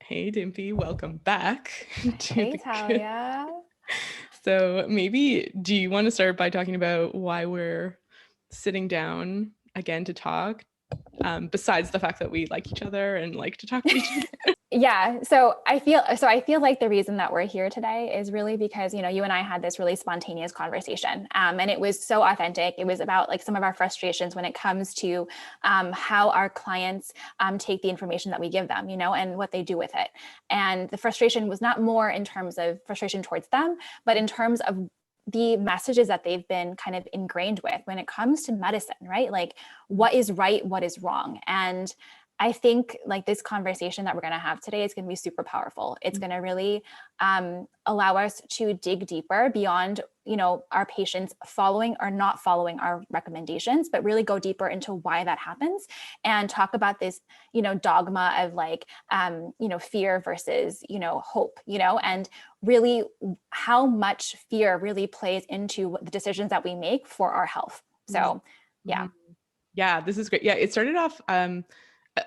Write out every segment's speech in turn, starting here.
Hey, Dimpi, welcome back to Hey, the. Talia. So maybe, do you want to start by talking about why we're sitting down again to talk? Besides the fact that we like each other and like to talk to each other. Yeah, so I feel like the reason that we're here today is really because, you and I had this really spontaneous conversation. And it was so authentic. It was about like some of our frustrations when it comes to how our clients take the information that we give them, and what they do with it. And the frustration was not more in terms of frustration towards them, but in terms of the messages that they've been kind of ingrained with when it comes to medicine, right? Like what is right, what is wrong. And I think like this conversation that we're going to have today is going to be super powerful. It's going to really allow us to dig deeper beyond, our patients following or not following our recommendations, but really go deeper into why that happens and talk about this, dogma of like, fear versus, hope, and really how much fear really plays into the decisions that we make for our health. So, yeah. Mhm. Yeah, this is great. Yeah, it started off.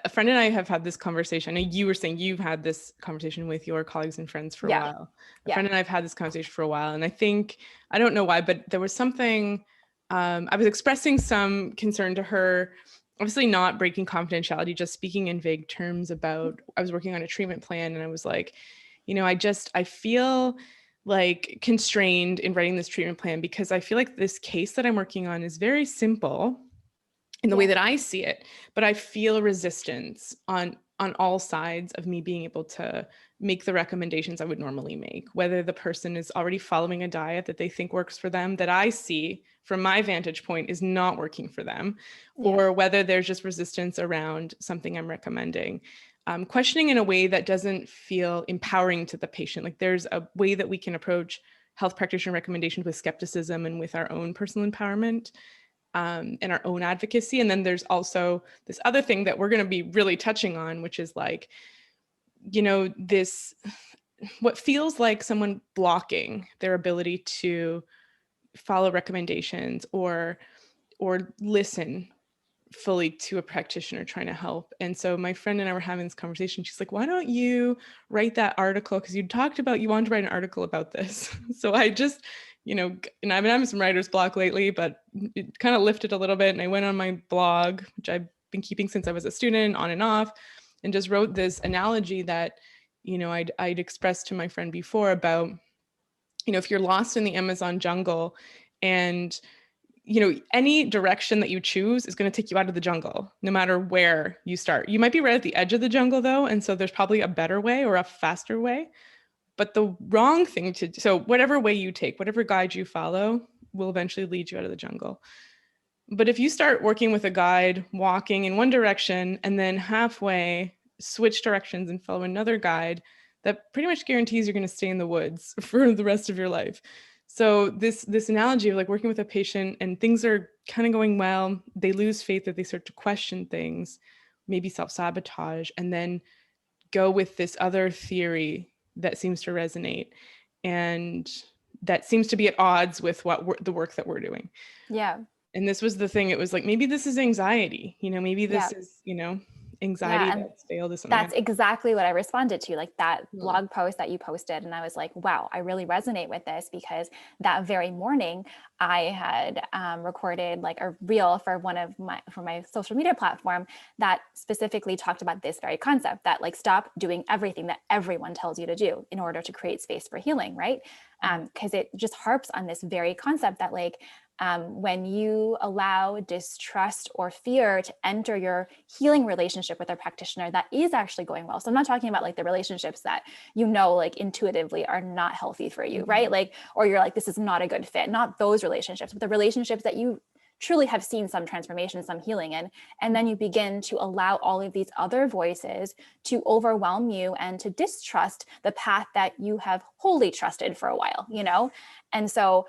A friend and I have had this conversation. And you were saying you've had this conversation with your colleagues and friends for a Yeah. while. A Yeah. friend and I have had this conversation for a while. And I think, I don't know why, but there was something, I was expressing some concern to her, obviously not breaking confidentiality, just speaking in vague terms about, I was working on a treatment plan and I was like, I feel like constrained in writing this treatment plan because I feel like this case that I'm working on is very simple in the way Yeah. that I see it, but I feel resistance on all sides of me being able to make the recommendations I would normally make, whether the person is already following a diet that they think works for them, that I see from my vantage point is not working for them, Yeah. or whether there's just resistance around something I'm recommending. Questioning in a way that doesn't feel empowering to the patient. Like there's a way that we can approach health practitioner recommendations with skepticism and with our own personal empowerment and our own advocacy. And then there's also this other thing that we're going to be really touching on, which is like, this, what feels like someone blocking their ability to follow recommendations or listen fully to a practitioner trying to help. And so my friend and I were having this conversation. She's like, why don't you write that article? Because you talked about you wanted to write an article about this. So I just, and I've been having some writer's block lately, but it kind of lifted a little bit. And I went on my blog, which I've been keeping since I was a student, on and off, and just wrote this analogy that, I'd expressed to my friend before about, if you're lost in the Amazon jungle and any direction that you choose is going to take you out of the jungle, no matter where you start. You might be right at the edge of the jungle, though. And so there's probably a better way or a faster way. But the wrong thing to do, so whatever way you take, whatever guide you follow, will eventually lead you out of the jungle. But if you start working with a guide, walking in one direction, and then halfway switch directions and follow another guide, that pretty much guarantees you're going to stay in the woods for the rest of your life. So this analogy of like working with a patient and things are kind of going well, they lose faith, that they start to question things, maybe self-sabotage, and then go with this other theory that seems to resonate and that seems to be at odds with the work that we're doing. Yeah. And this was the thing. It was like, maybe this is anxiety, maybe Yeah. this is, Yeah. anxiety And that's failed is something. that's exactly what I responded to, like that Hmm. blog post that you posted. And I was like, wow, I really resonate with this because that very morning I had recorded like a reel for my social media platform that specifically talked about this very concept that like stop doing everything that everyone tells you to do in order to create space for healing, right? Because it just harps on this very concept that like when you allow distrust or fear to enter your healing relationship with a practitioner that is actually going well. So I'm not talking about like the relationships that like intuitively are not healthy for you, right? Like, or you're like, this is not a good fit, not those relationships, but the relationships that you truly have seen some transformation, some healing in. And then you begin to allow all of these other voices to overwhelm you and to distrust the path that you have wholly trusted for a while, And so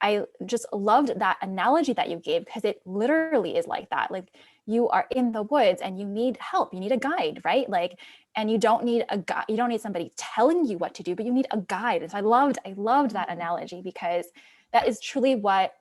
I just loved that analogy that you gave because it literally is like that. Like you are in the woods and you need help. You need a guide, right? Like, and you don't need a guide. You don't need somebody telling you what to do, but you need a guide. And so I loved that analogy because that is truly what,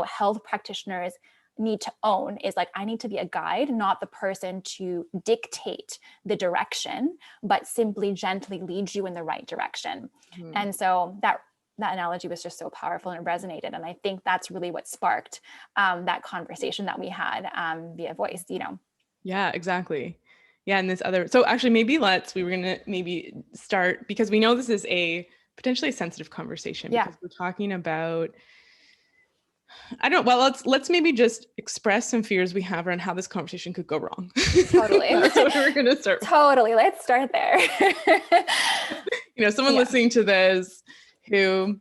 health practitioners need to own is like, I need to be a guide, not the person to dictate the direction, but simply gently lead you in the right direction. Mhm. And so that analogy was just so powerful and it resonated. And I think that's really what sparked that conversation that we had via voice, you know. Yeah, exactly. Yeah, and this other, so actually we were gonna maybe start, because we know this is a potentially sensitive conversation, Yeah. because we're talking about, I don't, well, let's maybe just express some fears we have around how this conversation could go wrong. Totally. That's what we're gonna start with. Totally. Let's start there. Someone listening to this who,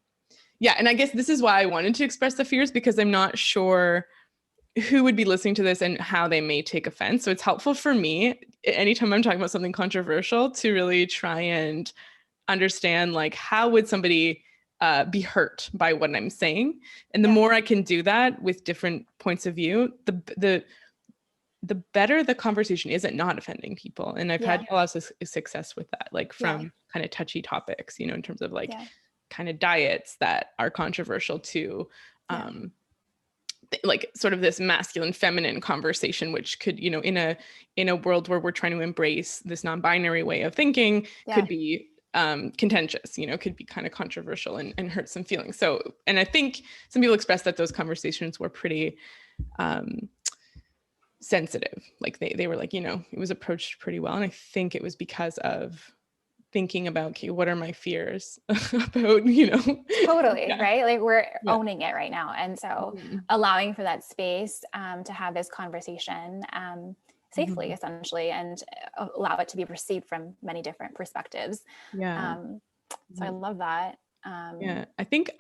yeah, and I guess this is why I wanted to express the fears, because I'm not sure who would be listening to this and how they may take offense. So it's helpful for me anytime I'm talking about something controversial to really try and understand, like, how would somebody be hurt by what I'm saying? And the more I can do that with different points of view, the better the conversation is at not offending people. And I've had a lot of success with that, like from kind of touchy topics, in terms of like kind of diets that are controversial to like sort of this masculine feminine conversation, which could, in a world where we're trying to embrace this non-binary way of thinking, could be contentious, could be kind of controversial and hurt some feelings. So, and I think some people expressed that those conversations were pretty sensitive. Like they were like, it was approached pretty well. And I think it was because of thinking about, okay, what are my fears about, Totally. Right. Like we're owning it right now. And so allowing for that space to have this conversation safely, essentially, and allow it to be received from many different perspectives. So I love that. I think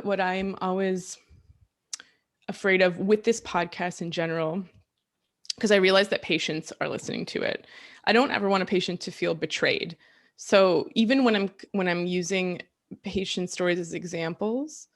what I'm always afraid of with this podcast in general, because I realize that patients are listening to it, I don't ever want a patient to feel betrayed. So even when I'm using patient stories as examples,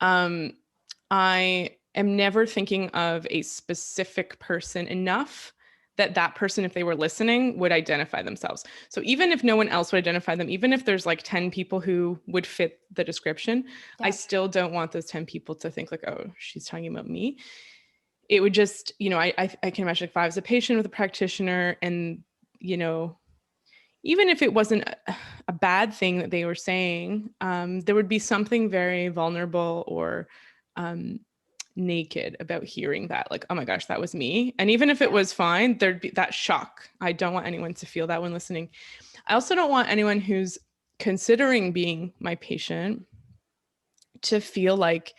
I am never thinking of a specific person enough that person, if they were listening, would identify themselves. So even if no one else would identify them, even if there's like 10 people who would fit the description, I still don't want those 10 people to think like, oh, she's talking about me. It would just, I can imagine if I was a patient with a practitioner and, even if it wasn't a bad thing that they were saying, there would be something very vulnerable or naked about hearing that, like, oh my gosh, that was me. And even if it was fine, there'd be that shock. I don't want anyone to feel that when listening. I also don't want anyone who's considering being my patient to feel like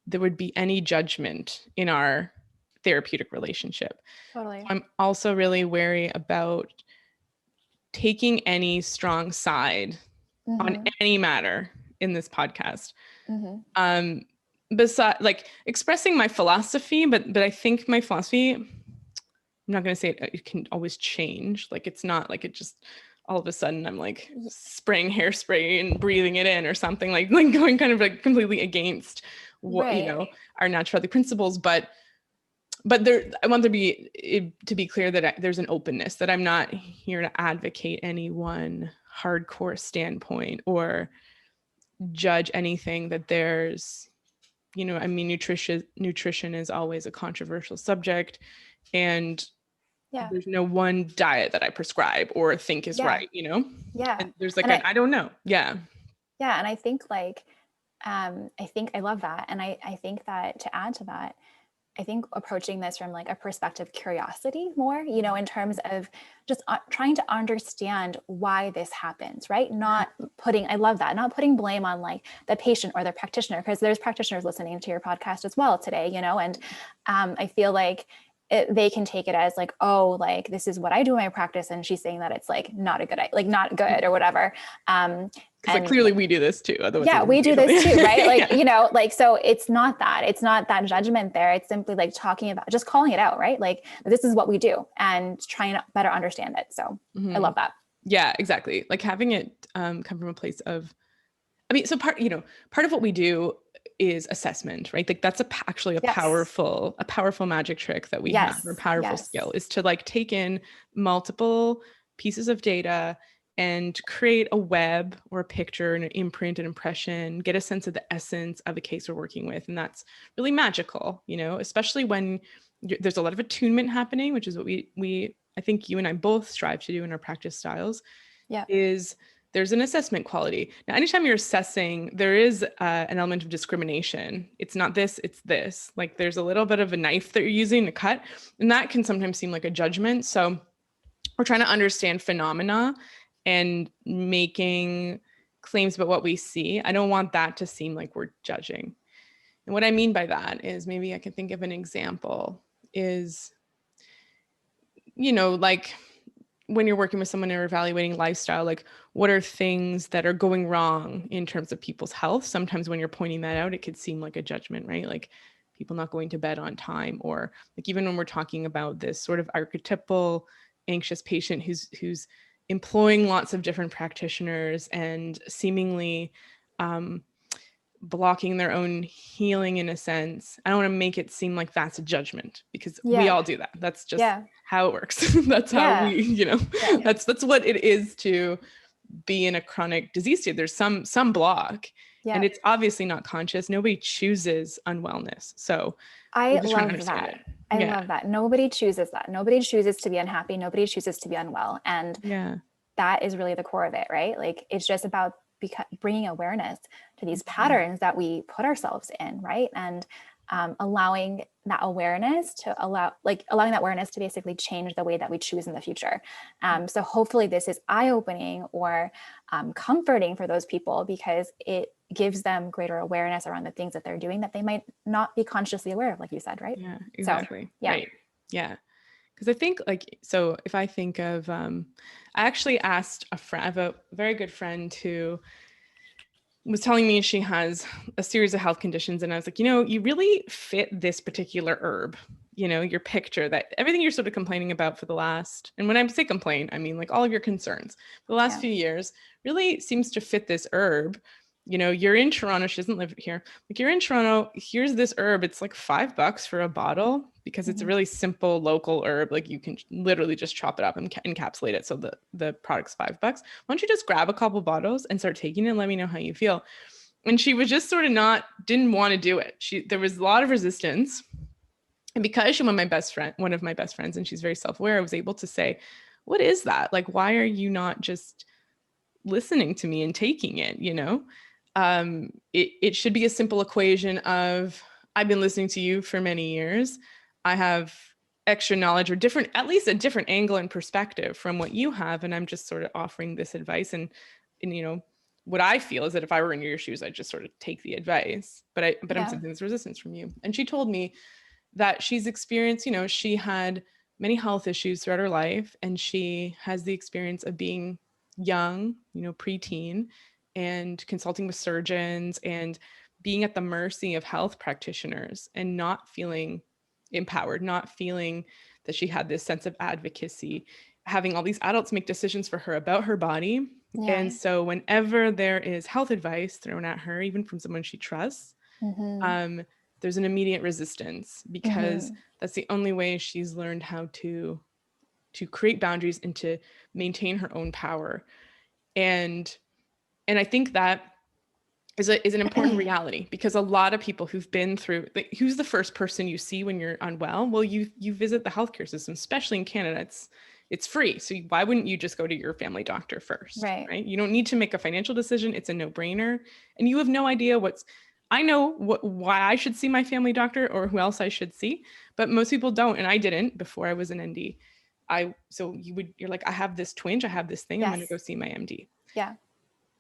there would be any judgment in our therapeutic relationship. Totally. I'm also really wary about taking any strong side on any matter in this podcast. Besides, like, expressing my philosophy, but I think my philosophy, I'm not going to say it can always change. Like, it's not like it just all of a sudden I'm like spraying hairspray and breathing it in or something, like going kind of like completely against what, our natural principles. But there, I want to be clear that there's an openness, that I'm not here to advocate any one hardcore standpoint or judge anything. That there's, nutrition is always a controversial subject, and there's no one diet that I prescribe or think is right, And there's like, I don't know. Yeah. And I think like, I think I love that. And I think that to add to that, I think approaching this from like a perspective of curiosity more, in terms of just trying to understand why this happens, right? I love that, not putting blame on like the patient or the practitioner, because there's practitioners listening to your podcast as well today, and I feel like they can take it as like, oh, like this is what I do in my practice, and she's saying that it's like not a good, like not good or whatever. Because like, clearly we do this too. Otherwise, we do this too, right? Like, like, so it's not that judgment there. It's simply like talking about, just calling it out, right? Like, this is what we do and trying to better understand it. So I love that. Yeah, exactly. Like having it come from a place of, so part of what we do is assessment, right? Like that's actually a powerful magic trick that we have, or powerful skill, is to like take in multiple pieces of data and create a web or a picture, an imprint, an impression, get a sense of the essence of a case we're working with. And that's really magical, especially when there's a lot of attunement happening, which is what I think you and I both strive to do in our practice styles. Yeah. Is there's an assessment quality. Now, anytime you're assessing, there is an element of discrimination. It's not this, it's this. Like there's a little bit of a knife that you're using to cut, and that can sometimes seem like a judgment. So we're trying to understand phenomena and making claims about what we see. I don't want that to seem like we're judging. And what I mean by that is, maybe I can think of an example, is, like when you're working with someone or evaluating lifestyle, like what are things that are going wrong in terms of people's health? Sometimes when you're pointing that out, it could seem like a judgment, right? Like people not going to bed on time, or like even when we're talking about this sort of archetypal anxious patient who's employing lots of different practitioners and seemingly blocking their own healing in a sense. I don't want to make it seem like that's a judgment, because we all do that. That's just how it works. That's how we, that's what it is to be in a chronic disease state. There's some block, and it's obviously not conscious. Nobody chooses unwellness. So I love that. I love that. Nobody chooses that. Nobody chooses to be unhappy. Nobody chooses to be unwell. And that is really the core of it, right? Like it's just about bringing awareness to these patterns that we put ourselves in, right? And allowing that awareness to basically change the way that we choose in the future. So hopefully this is eye-opening or comforting for those people, because it gives them greater awareness around the things that they're doing that they might not be consciously aware of, like you said, right? Yeah, exactly. So, right. Yeah. Because I think so if I think of, I actually asked I have a very good friend who was telling me she has a series of health conditions. And I was like, you really fit this particular herb, your picture, that everything you're sort of complaining about for the last, and when I say complain, I mean like all of your concerns for the last few years really seems to fit this herb. You're in Toronto. She doesn't live here. Like you're in Toronto. Here's this herb. It's like $5 for a bottle, because it's a really simple local herb. Like you can literally just chop it up and encapsulate it. So the product's $5. Why don't you just grab a couple bottles and start taking it and let me know how you feel? And she was just sort of didn't want to do it. There was a lot of resistance. And because she's one of my best friends, and she's very self-aware, I was able to say, what is that? Like, why are you not just listening to me and taking it? It should be a simple equation of, I've been listening to you for many years. I have extra knowledge, or at least a different angle and perspective from what you have. And I'm just sort of offering this advice. And what I feel is that if I were in your shoes, I'd just sort of take the advice, but I'm sensing this resistance from you. And she told me that she's experienced, she had many health issues throughout her life, and she has the experience of being young, preteen, and consulting with surgeons and being at the mercy of health practitioners and not feeling empowered, not feeling that she had this sense of advocacy, having all these adults make decisions for her about her body. And so whenever there is health advice thrown at her, even from someone she trusts, there's an immediate resistance, because that's the only way she's learned how to create boundaries and to maintain her own power. And I think that is an important reality, because a lot of people who've been through, who's the first person you see when you're unwell? Well, you visit the healthcare system, especially in Canada. It's free. So why wouldn't you just go to your family doctor first? Right? You don't need to make a financial decision. It's a no-brainer. And you have no idea I know why I should see my family doctor or who else I should see, but most people don't. And I didn't before I was an ND. You're like, I have this twinge, I have this thing, I'm going to go see my MD. Yeah.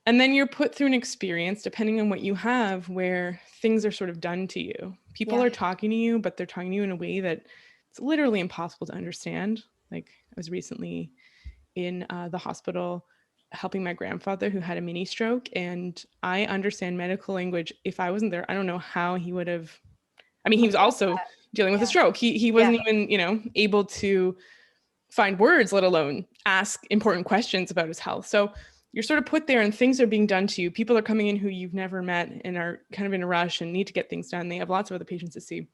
And then you're put through an experience, depending on what you have, where things are sort of done to you. People are talking to you, but they're talking to you in a way that it's literally impossible to understand. Like I was recently in the hospital helping my grandfather who had a mini stroke, and I understand medical language. If I wasn't there, I don't know how he would have. I mean, he was also dealing with a stroke. He wasn't even, able to find words, let alone ask important questions about his health. So you're sort of put there and things are being done to you. People are coming in who you've never met and are kind of in a rush and need to get things done. They have lots of other patients to see.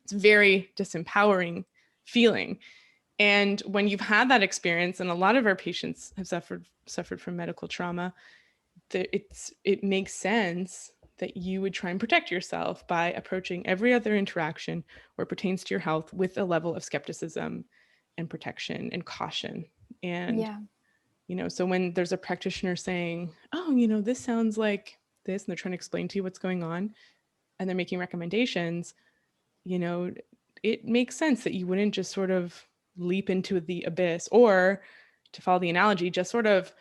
It's a very disempowering feeling. And when you've had that experience, and a lot of our patients have suffered from medical trauma, it makes sense that you would try and protect yourself by approaching every other interaction where it pertains to your health with a level of skepticism and protection and caution. And, Yeah. so when there's a practitioner saying, oh, this sounds like this, and they're trying to explain to you what's going on, and they're making recommendations, it makes sense that you wouldn't just sort of leap into the abyss, or, to follow the analogy, just sort of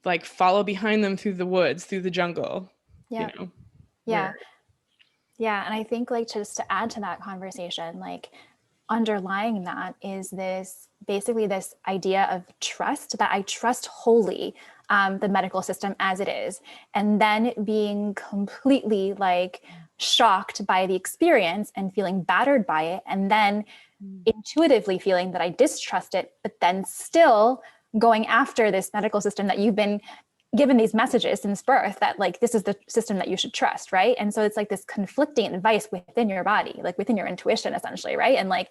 like follow behind them through the woods, through the jungle, Yeah. where. Yeah. Yeah. And I think like just to add to that conversation, like underlying that is this basically this idea of trust, that I trust wholly the medical system as it is, and then being completely like shocked by the experience and feeling battered by it, and then intuitively feeling that I distrust it, but then still going after this medical system that you've been given these messages since birth that like this is the system that you should trust, right? And so it's like this conflicting advice within your body, like within your intuition essentially, right? And like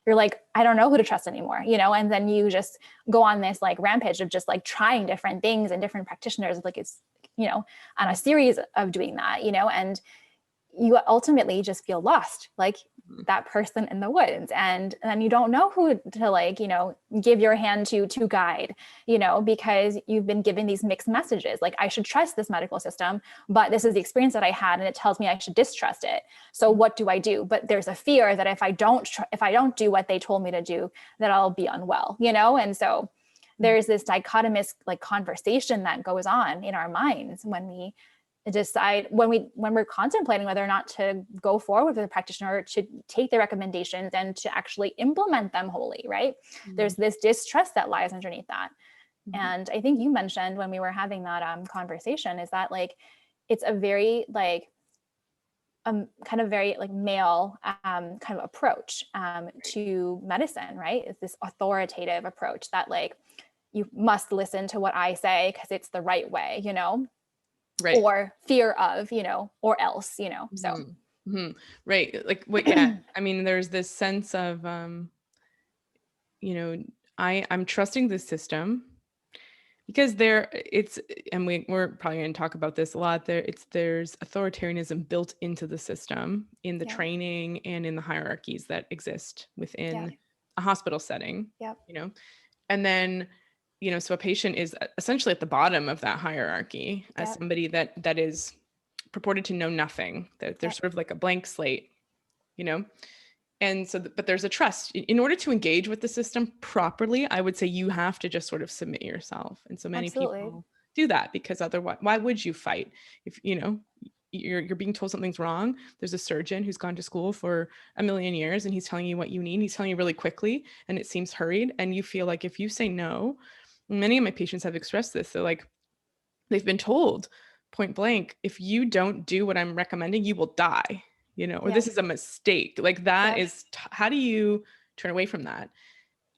you're like, I don't know who to trust anymore, and then you just go on this like rampage of just like trying different things and different practitioners, like it's on a series of doing that, and you ultimately just feel lost, like that person in the woods. And then you don't know who to like, give your hand to guide, because you've been given these mixed messages. Like, I should trust this medical system, but this is the experience that I had, and it tells me I should distrust it. So what do I do? But there's a fear that if I don't do what they told me to do, that I'll be unwell, And so there's this dichotomous like conversation that goes on in our minds when we decide, when we're contemplating whether or not to go forward with a practitioner, to take their recommendations and to actually implement them wholly, right? There's this distrust that lies underneath that. And I think you mentioned when we were having that conversation is that like it's a very like kind of very like male kind of approach to medicine, right? It's this authoritative approach that like you must listen to what I say because it's the right way, Right. or fear of, or else, so. Mm-hmm. Right. Like what, yeah. I mean, there's this sense of, I'm trusting the system because we're probably going to talk about this a lot. There's authoritarianism built into the system, in the Yeah. training and in the hierarchies that exist within Yeah. a hospital setting, Yep. and then, so a patient is essentially at the bottom of that hierarchy as Yep. somebody that is purported to know nothing, that they're Yep. sort of like a blank slate, and so, but there's a trust. In order to engage with the system properly, I would say you have to just sort of submit yourself. And so many Absolutely. people do that, because otherwise, why would you fight? If, you're being told something's wrong, there's a surgeon who's gone to school for a million years and he's telling you what you need. He's telling you really quickly and it seems hurried. And you feel like if you say no, many of my patients have expressed this. They're like, they've been told point blank, if you don't do what I'm recommending, you will die, or this is a mistake. Like that is, how do you turn away from that?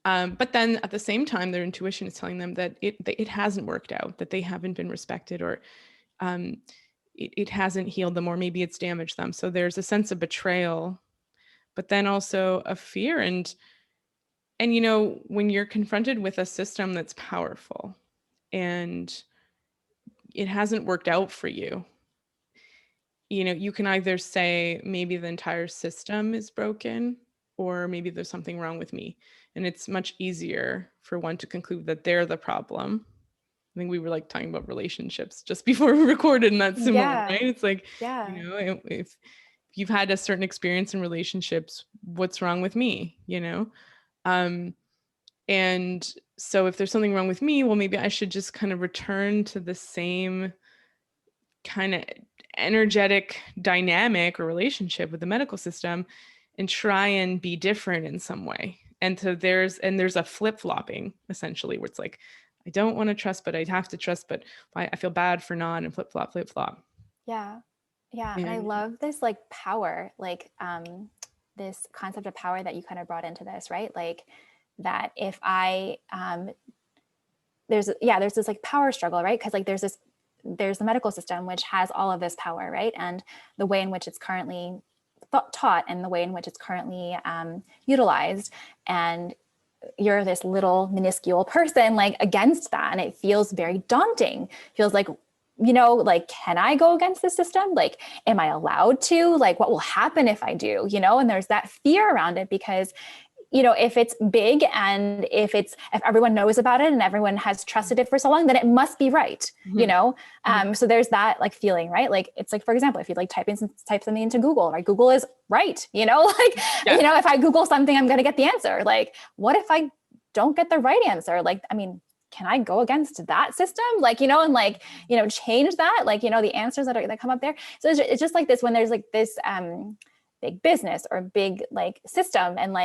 But then at the same time, their intuition is telling them that it hasn't worked out, that they haven't been respected, or it hasn't healed them, or maybe it's damaged them. So there's a sense of betrayal, but then also a fear. And when you're confronted with a system that's powerful and it hasn't worked out for you, you can either say maybe the entire system is broken, or maybe there's something wrong with me. And it's much easier for one to conclude that they're the problem. I think we were like talking about relationships just before we recorded, and that's similar, right? It's like, if you've had a certain experience in relationships, what's wrong with me, and so if there's something wrong with me, well, maybe I should just kind of return to the same kind of energetic dynamic or relationship with the medical system and try and be different in some way. And so there's a flip-flopping essentially, where it's like, I don't want to trust, but I have to trust, but I feel bad for not, and flip flop. Yeah. And I love this like power, like this concept of power that you kind of brought into this, right? Like that if I there's this like power struggle, right? Because like there's the medical system which has all of this power, right? And the way in which it's currently taught, and the way in which it's currently utilized, and you're this little minuscule person like against that. And it feels very daunting. Feels like, like, can I go against the system? Like, am I allowed to? Like, what will happen if I do? And there's that fear around it because if it's big and if everyone knows about it and everyone has trusted it for so long, then it must be right, So there's that like feeling, right? Like, it's like, for example, if you like type something into Google, right? Google is right, if I Google something, I'm going to get the answer. Like, what if I don't get the right answer? Like, I mean, can I go against that system? Like, and like, change that, like, the answers that come up there. So it's just like this, when there's like this, big business or big like system and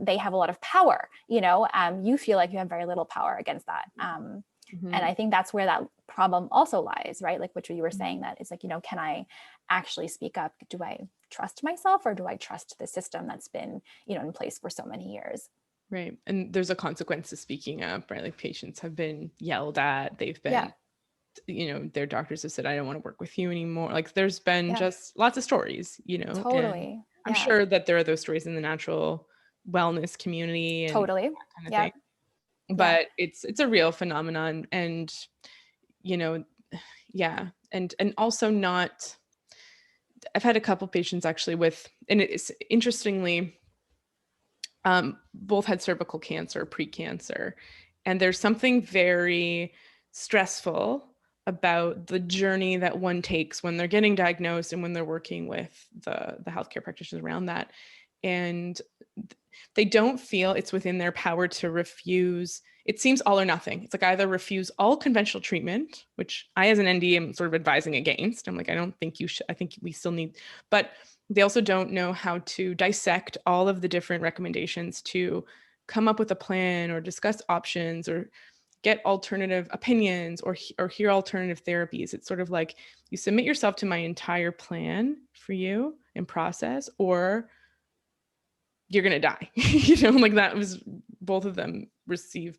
they have a lot of power, you feel like you have very little power against that. And I think that's where that problem also lies, right? Like what you were saying, that it's like, can I actually speak up? Do I trust myself or do I trust the system that's been, in place for so many years? Right. And there's a consequence to speaking up, right? Like patients have been yelled at. They've been, their doctors have said, I don't want to work with you anymore. Like there's been just lots of stories, Totally. And I'm sure that there are those stories in the natural wellness community and totally that kind of thing. But it's a real phenomenon. And, and also not, I've had a couple patients actually and it's interestingly, both had cervical cancer, pre-cancer. And there's something very stressful about the journey that one takes when they're getting diagnosed and when they're working with the healthcare practitioners around that. And they don't feel it's within their power to refuse. It seems all or nothing. It's like either refuse all conventional treatment, which I as an ND am sort of advising against. I'm like, I don't think you should, I think we still need, but they also don't know how to dissect all of the different recommendations to come up with a plan or discuss options or get alternative opinions or hear alternative therapies. It's sort of like you submit yourself to my entire plan for you and process, or you're going to die. Like that was, both of them received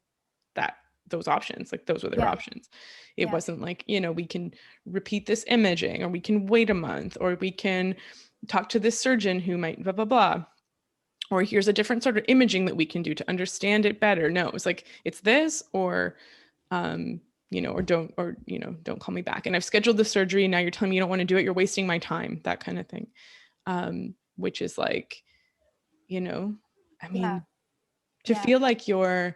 those options. Like those were their options. It wasn't like, we can repeat this imaging, or we can wait a month, or we can talk to this surgeon who might blah, blah, blah. Or here's a different sort of imaging that we can do to understand it better. No, it's like, it's this or, or don't call me back. And I've scheduled the surgery. Now you're telling me you don't want to do it. You're wasting my time, that kind of thing. Which is like, to feel like you're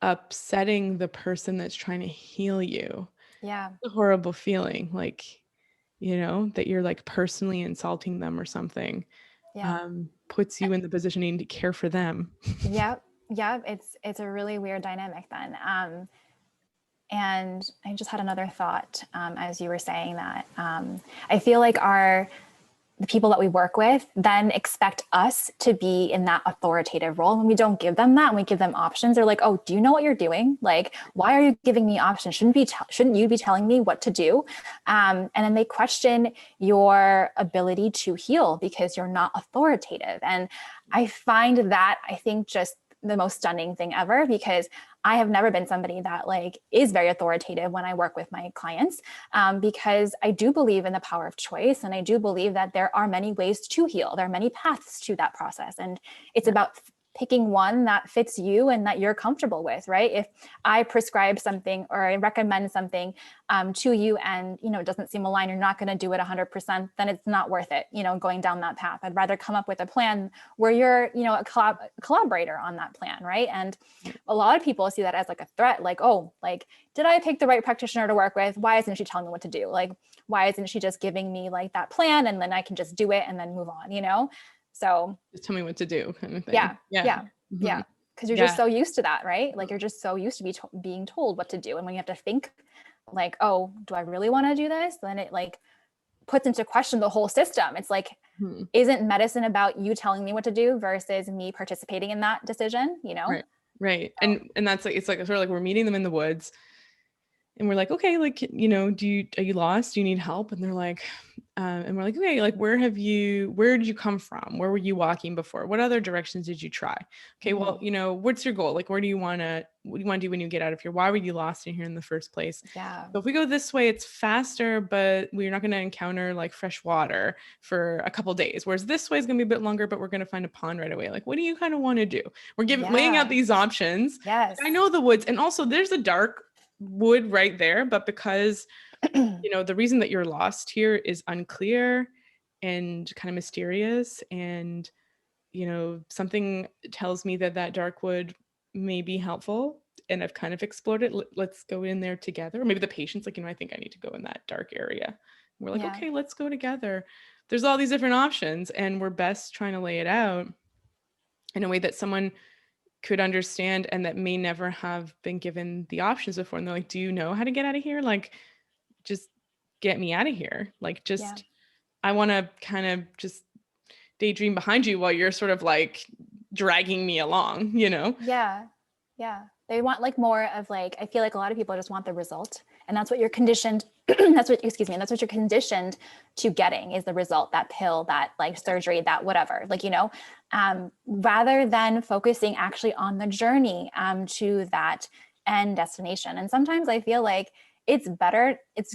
upsetting the person that's trying to heal you. Yeah. It's a horrible feeling. Like, that you're like personally insulting them or something. Puts you in the position needing to care for them. Yep. It's a really weird dynamic then. And I just had another thought as you were saying that. I feel like the people that we work with then expect us to be in that authoritative role. When we don't give them that, and we give them options, they're like, oh, do you know what you're doing? Like, why are you giving me options? Shouldn't you be telling me what to do? And then they question your ability to heal because you're not authoritative. And I find that, I think, just the most stunning thing ever, because I have never been somebody that like is very authoritative when I work with my clients, because I do believe in the power of choice. And I do believe that there are many ways to heal. There are many paths to that process. And it's about picking one that fits you and that you're comfortable with, right? If I prescribe something or I recommend something to you and, it doesn't seem aligned, you're not going to do it 100%, then it's not worth it, going down that path. I'd rather come up with a plan where you're, a collaborator on that plan, right? And a lot of people see that as like a threat, like, oh, like, did I pick the right practitioner to work with? Why isn't she telling me what to do? Like, why isn't she just giving me like that plan and then I can just do it and then move on, So just tell me what to do kind of thing. Yeah. Because you're just so used to that, right? Like you're just so used to being told what to do. And when you have to think like, oh, do I really want to do this? Then it like puts into question the whole system. It's like, isn't medicine about you telling me what to do versus me participating in that decision, Right. So. And that's like, it's like, sort of like we're meeting them in the woods and we're like, okay, like, are you lost? Do you need help? And they're like, And we're like, okay, like where did you come from? Where were you walking before? What other directions did you try? Okay, well, Mhm. you know, what's your goal? Like, what do you want to do when you get out of here? Why were you lost in here in the first place? Yeah. So if we go this way, it's faster, but we're not going to encounter like fresh water for a couple days. Whereas this way is going to be a bit longer, but we're going to find a pond right away. Like, what do you kind of want to do? We're laying out Yeah. these options. Yes. I know the woods, and also there's a dark wood right there, but because you know the reason that you're lost here is unclear and kind of mysterious, and you know something tells me that that dark wood may be helpful, and I've kind of explored it. Let's go in there together. Or maybe the patient's like, you know, I think I need to go in that dark area. And we're like, Yeah. okay, let's go together. There's all these different options, and we're best trying to lay it out in a way that someone could understand and that may never have been given the options before. And they're like, do you know how to get out of here? Like, just get me out of here. Like, Yeah. just, I want to kind of just daydream behind you while you're sort of like dragging me along, you know? Yeah. Yeah. They want like more of like, I feel like a lot of people just want the result. And that's what you're conditioned. That's what you're conditioned to getting is the result, that pill, that like surgery, that whatever, like, you know, rather than focusing actually on the journey to that end destination. And sometimes I feel like it's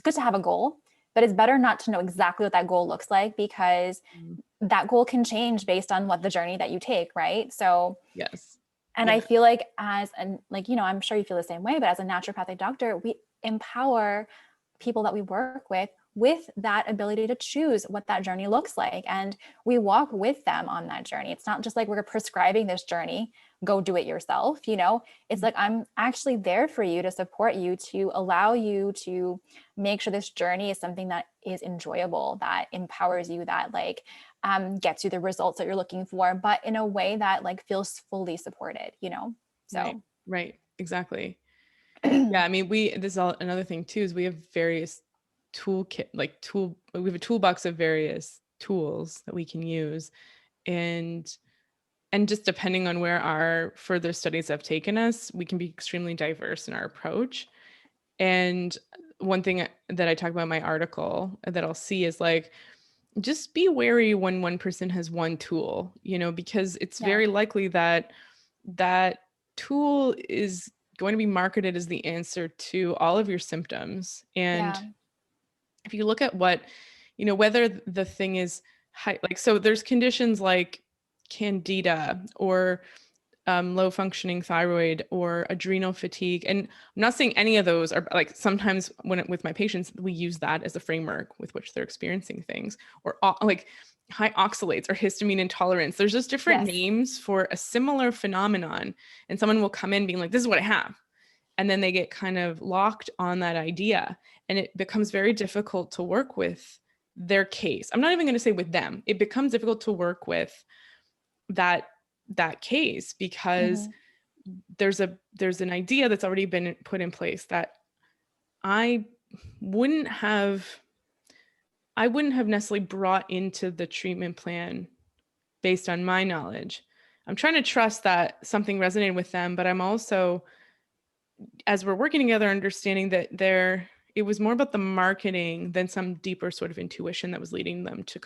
good to have a goal, but it's better not to know exactly what that goal looks like because Mm. that goal can change based on what the journey that you take, right? So, Yes. and I Yeah. feel like as an like, you know, I'm sure you feel the same way, but as a naturopathic doctor, we empower people that we work with that ability to choose what that journey looks like. And we walk with them on that journey. It's not just like we're prescribing this journey, go do it yourself, you know. It's like I'm actually there for you to support you, to allow you to make sure this journey is something that is enjoyable, that empowers you, that like gets you the results that you're looking for, but in a way that like feels fully supported, you know? Right. So, Right. Exactly. Yeah. I mean, this is all another thing too, is we have various we have a toolbox of various tools that we can use. And just depending on where our further studies have taken us, we can be extremely diverse in our approach. And one thing that I talk about in my article that I'll see is like, just be wary when one person has one tool, you know, because it's yeah, very likely that that tool is going to be marketed as the answer to all of your symptoms. And yeah, if you look at what, you know, whether the thing is high, like, so there's conditions like candida or low functioning thyroid or adrenal fatigue. And I'm not saying any of those are like, sometimes with my patients, we use that as a framework with which they're experiencing things, or like high oxalates or histamine intolerance. There's just different yes, names for a similar phenomenon. And someone will come in being like, this is what I have. And then they get kind of locked on that idea. And it becomes very difficult to work with their case. I'm not even going to say with them. It becomes difficult to work with that case because hmm there's an idea that's already been put in place that I wouldn't have I wouldn't have necessarily brought into the treatment plan based on my knowledge. I'm trying to trust that something resonated with them, but I'm also, as we're working together, understanding that it was more about the marketing than some deeper sort of intuition that was leading them to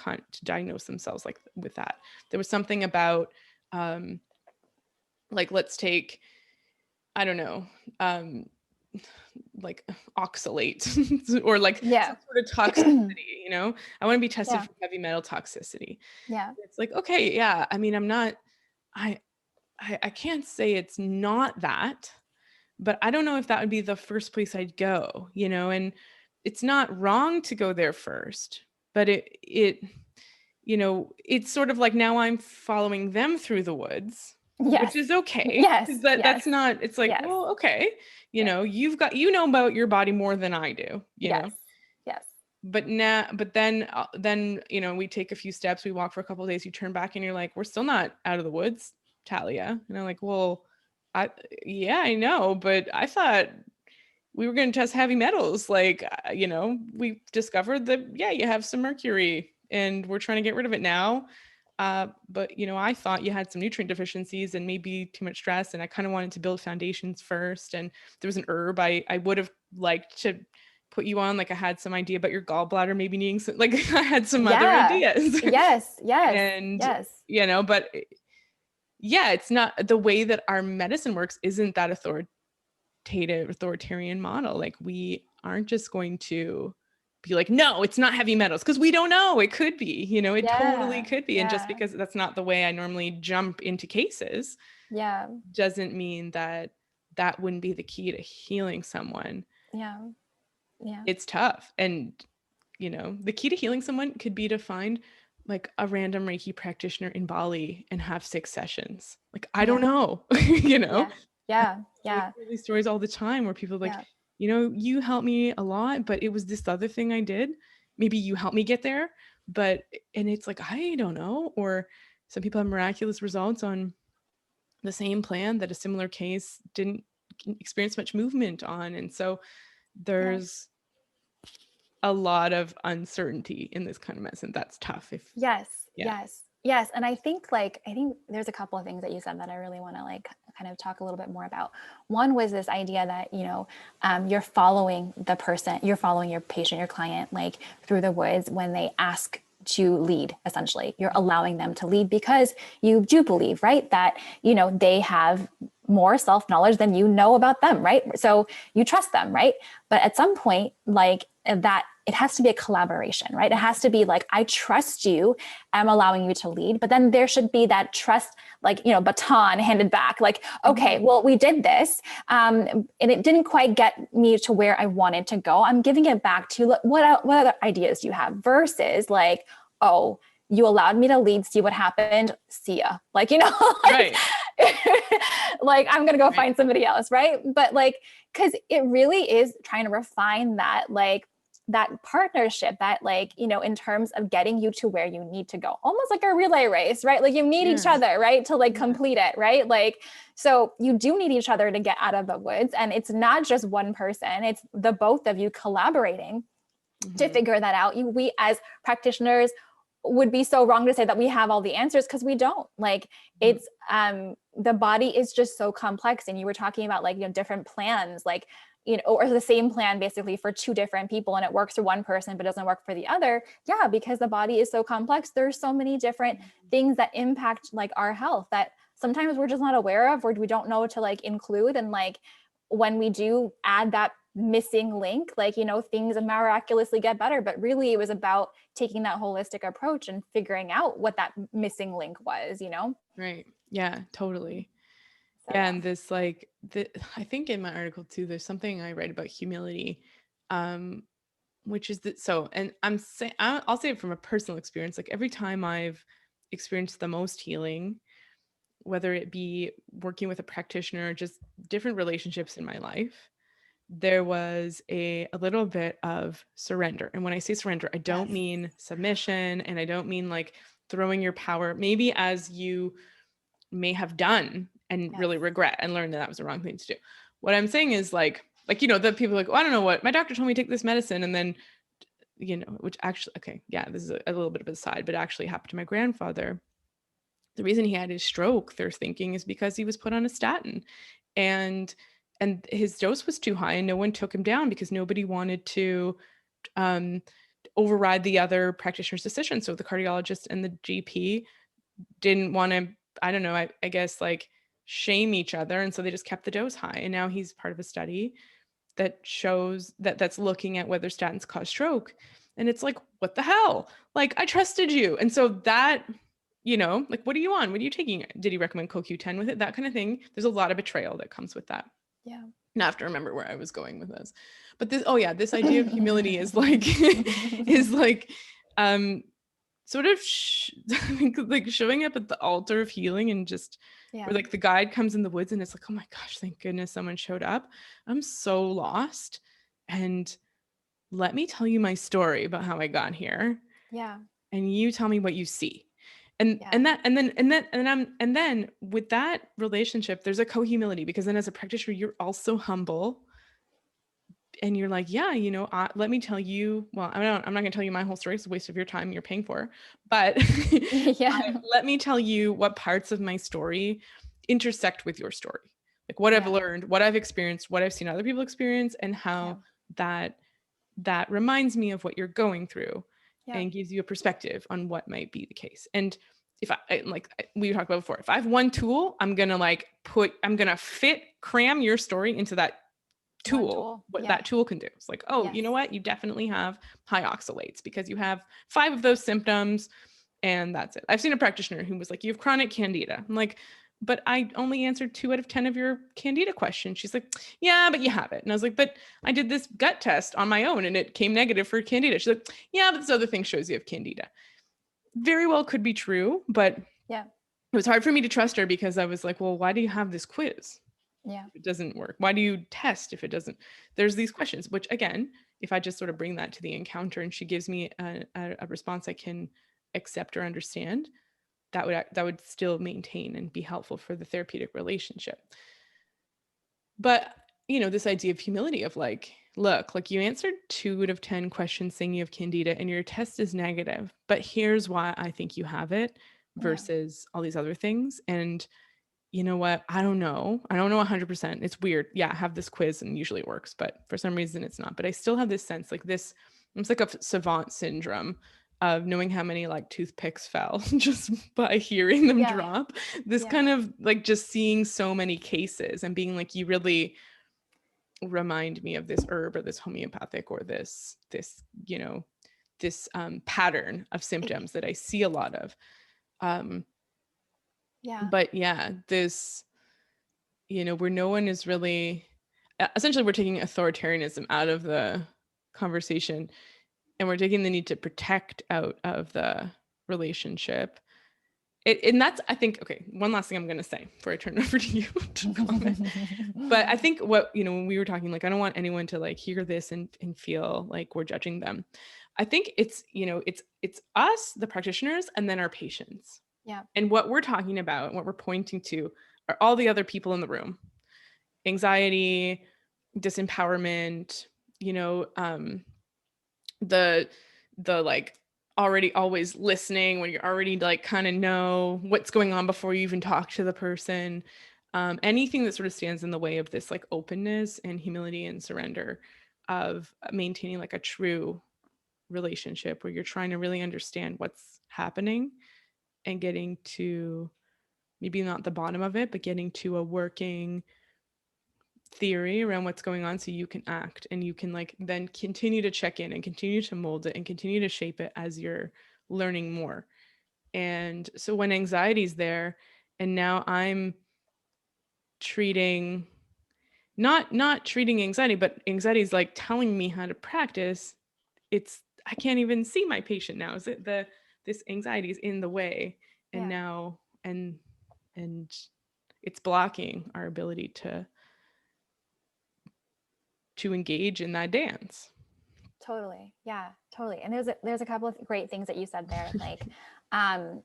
diagnose themselves like with that. There was something about um, like, let's take, I don't know, um, like oxalate or like yeah, some sort of toxicity, you know? I want to be tested yeah, for heavy metal toxicity. yeah, It's like, okay, yeah. I mean, I'm not, I, I can't say it's not that, but I don't know if that would be the first place I'd go, you know? And it's not wrong to go there first, but you know, it's sort of like now I'm following them through the woods, which yes, is okay. yes, Because yes, that's not, it's like, yes, well, okay, you yes, know, you know about your body more than I do, you know. yes, yes, But then, you know, we take a few steps, we walk for a couple of days, you turn back and you're like, we're still not out of the woods, Talia. And I'm like, well, I, yeah, I know, but I thought we were going to test heavy metals. Like, you know, we discovered that, yeah, you have some mercury and we're trying to get rid of it now. But, you know, I thought you had some nutrient deficiencies and maybe too much stress. And I kind of wanted to build foundations first. And there was an herb I would have liked to put you on, like I had some idea about your gallbladder maybe needing some, like I had some other Yeah. ideas. Yes. Yes. And, Yes. but yeah, it's not the way that our medicine works isn't that authoritarian model. Like we aren't just going to be like, no, it's not heavy metals, because we don't know. It could be, it totally Yeah. could be. And just Yeah. because that's not the way I normally jump into cases Yeah. doesn't mean that that wouldn't be the key to healing someone. Yeah. Yeah. It's tough. And, the key to healing someone could be to find like a random Reiki practitioner in Bali and have 6 sessions. Like, I don't Yeah. know, Yeah. Yeah. I Yeah. hear these stories all the time where people are like, Yeah. you helped me a lot, but it was this other thing I did. Maybe you helped me get there. And it's like, I don't know. Or some people have miraculous results on the same plan that a similar case didn't experience much movement on. And so Yeah. there's a lot of uncertainty in this kind of medicine. That's tough. Yes. Yeah. Yes. Yes. And I think there's a couple of things that you said that I really want to like kind of talk a little bit more about. One was this idea that, you're following the person, you're following your patient, your client, like through the woods when they ask to lead. Essentially, you're allowing them to lead because you do believe, right, that, they have more self-knowledge than you know about them, right? So you trust them, right? But at some point, like that, it has to be a collaboration, right? It has to be like, I trust you, I'm allowing you to lead, but then there should be that trust, like, baton handed back, like, okay, well, we did this, and it didn't quite get me to where I wanted to go. I'm giving it back to what other ideas do you have, versus like, oh, you allowed me to lead, see what happened, see ya. Like, like, Right. like, I'm going to go Right. find somebody else. Right. But like, cause it really is trying to refine that, like that partnership that like, in terms of getting you to where you need to go, almost like a relay race, right? Like you need each other, right? To like complete it. Right. Like, so you do need each other to get out of the woods, and it's not just one person, it's the both of you collaborating to figure that out. We as practitioners would be so wrong to say that we have all the answers, because we don't. Like it's the body is just so complex, and you were talking about like different plans, like or the same plan basically for 2 different people, and it works for one person but doesn't work for the other. Yeah, because the body is so complex, there's so many different things that impact like our health that sometimes we're just not aware of, or we don't know to like include. And like when we do add that missing link, like things miraculously get better. But really it was about taking that holistic approach and figuring out what that missing link was. Right. Yeah, totally. So, Yeah. And this like I think in my article too, there's something I write about humility, which is that and I'll say it from a personal experience. Like every time I've experienced the most healing, whether it be working with a practitioner or just different relationships in my life, there was a little bit of surrender. And when I say surrender, I don't mean submission, and I don't mean like throwing your power, maybe as you may have done and really regret and learn that was the wrong thing to do. What I'm saying is like the people are like, oh, I don't know what, my doctor told me to take this medicine. And then, which actually, okay, yeah, this is a little bit of a side, but it actually happened to my grandfather. The reason he had his stroke, they're thinking, is because he was put on a statin, and his dose was too high, and no one took him down because nobody wanted to override the other practitioner's decision. So the cardiologist and the GP didn't want to, I don't know, I guess like shame each other, and so they just kept the dose high. And now he's part of a study that shows that's looking at whether statins cause stroke. And it's like, what the hell? Like, I trusted you. And so that, like, what are you on? What are you taking? Did he recommend CoQ10 with it? That kind of thing. There's a lot of betrayal that comes with that. Yeah. Now I have to remember where I was going with this. But this idea of humility is like, sort of like showing up at the altar of healing, and just where like the guide comes in the woods and it's like, oh my gosh, thank goodness someone showed up. I'm so lost. And let me tell you my story about how I got here. Yeah. And you tell me what you see. And then with that relationship, there's a co-humility, because then as a practitioner, you're also humble. And you're like, yeah, let me tell you, well, I'm not going to tell you my whole story. It's a waste of your time you're paying for, but, but let me tell you what parts of my story intersect with your story. Like what I've learned, what I've experienced, what I've seen other people experience, and how that that reminds me of what you're going through Yeah. and gives you a perspective on what might be the case. And if like we talked about before, if I have one tool, I'm going to cram your story into that One tool, tool. what Yeah. that tool can do. It's like, oh, you Yes. know what? You definitely have high oxalates because you have 5 of those symptoms and that's it. I've seen a practitioner who was like, you have chronic candida. I'm like, but I only answered 2 out of 10 of your candida questions. She's like, yeah, but you have it. And I was like, but I did this gut test on my own and it came negative for candida. She's like, yeah, but this other thing shows you have candida. Very well could be true, but Yeah. it was hard for me to trust her because I was like, well, why do you have this quiz? Yeah. If it doesn't work? Why do you test if it doesn't? There's these questions, which again, if I just sort of bring that to the encounter and she gives me a response I can accept or understand, that would still maintain and be helpful for the therapeutic relationship. But this idea of humility of like, look, like you answered 2 out of 10 questions saying you have candida and your test is negative, but here's why I think you have it Yeah. versus all these other things. And you know what? I don't know. I don't know 100%. It's weird. Yeah, I have this quiz and usually it works, but for some reason it's not. But I still have this sense like this, it's like a savant syndrome of knowing how many like toothpicks fell just by hearing them Yeah. drop. This Yeah. kind of like just seeing so many cases and being like, you really remind me of this herb or this homeopathic or this pattern of symptoms that I see a lot of. Yeah. But yeah, this where no one is really essentially we're taking authoritarianism out of the conversation and we're taking the need to protect out of the relationship. And that's, I think, okay, one last thing I'm going to say before I turn it over to you to comment. But I think when we were talking, like, I don't want anyone to like hear this and feel like we're judging them. I think it's us, the practitioners, and then our patients. Yeah. And what we're talking about and what we're pointing to are all the other people in the room. Anxiety, disempowerment, the like already always listening when you're already like kind of know what's going on before you even talk to the person. Anything that sort of stands in the way of this like openness and humility and surrender of maintaining like a true relationship where you're trying to really understand what's happening and getting to maybe not the bottom of it, but getting to a working theory around what's going on so you can act and you can like then continue to check in and continue to mold it and continue to shape it as you're learning more. And so when anxiety's there and now I'm treating not treating anxiety, but anxiety is like telling me how to practice, I can't even see my patient now. Is it this anxiety is in the way and Yeah. now and it's blocking our ability to engage in that dance. Totally. Yeah, totally. And there's a couple of great things that you said there. Like,